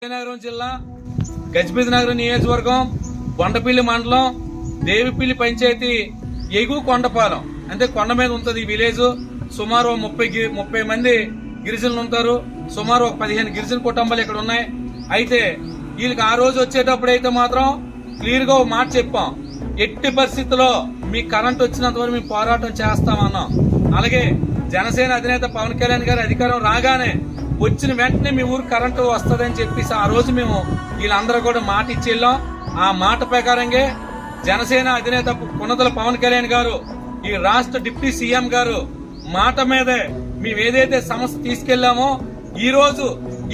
విజయనగరం జిల్లా గజపతి నగరం నియోజకవర్గం కొండపల్లి మండలం దేవిపల్లి పంచాయతీ ఎగువ కొండపాలెం అంటే కొండ మీద ఉంటుంది ఈ విలేజ్. సుమారు 30 మంది గిరిజనులు ఉంటారు. సుమారు 15 గిరిజన కుటుంబాలు ఇక్కడ ఉన్నాయి. అయితే వీళ్ళకి ఆ రోజు వచ్చేటప్పుడు అయితే మాత్రం క్లియర్ గా ఒక మాట చెప్పాం, ఎట్టి పరిస్థితుల్లో మీకు కరెంట్ వచ్చినంత వరకు మేము పోరాటం చేస్తామన్నాం. అలాగే జనసేన అధినేత పవన్ కళ్యాణ్ గారి అధికారం రాగానే వచ్చిన వెంటనే మీ ఊరు కరెంటు వస్తుందని చెప్పేసి ఆ రోజు మేము వీళ్ళందరూ కూడా మాట ఇచ్చి వెళ్ళాం. ఆ మాట ప్రకారంగా జనసేన అధినేత పునదల పవన్ కళ్యాణ్ గారు, ఈ రాష్ట్ర డిప్యూటీ సీఎం గారు మాట మీదే మేము ఏదైతే సమస్య తీసుకెళ్లామో ఈ రోజు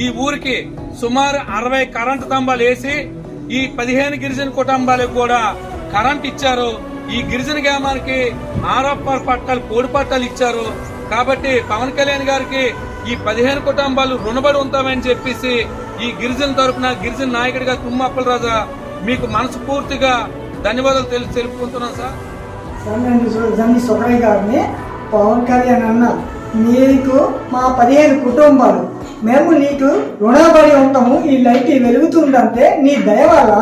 ఈ ఊరికి సుమారు 60 కరెంటు స్తంభాలు వేసి ఈ 15 గిరిజన కుటుంబాలకు కూడా కరెంట్ ఇచ్చారు. ఈ గిరిజన గ్రామానికి ఆర్ఆర్ పట్టాలు, కోడి పట్టాలు ఇచ్చారు. కాబట్టి పవన్ కళ్యాణ్ గారికి ఈ 15 కుటుంబాలు రుణపడి ఉంటామని చెప్పేసి ఈ గిరిజన తరఫున గిరిజన నాయకుడిగా తుమ్మ అప్పలరాజా మీకు మనస్ఫూర్తిగా ధన్యవాదాలు తెలుపుకుంటున్నాం సార్. నేను సుబ్రయ్య గారిని పవన్ కళ్యాణ్ అన్న, నీకు మా 15 కుటుంబాలు మేము నీకు రుణపడి ఉంటాము. ఈ లైట్ వెలుగుతుందంటే నీ దయ వల్ల,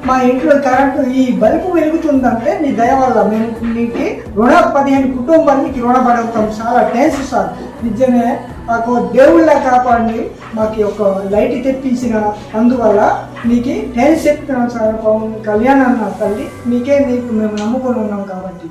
మా ఇంట్లో కరెంటు ఈ బల్బు వెలుగుతుందంటే నీ దయ వల్ల మేము నీకు 15 కుటుంబాలు నీకు రుణపడి ఉంటాము. చాలా థ్యాంక్స్ సార్. నిజమే మాకు దేవుళ్ళ కాపాడి మాకు ఒక లైట్ తెప్పించిన అందువల్ల నీకు థ్యాంక్స్ చెప్తున్నాం సార్. పవన్ కళ్యాణ్ అన్న తల్లి, నీకు మేము నమ్ముకొని ఉన్నాం కాబట్టి.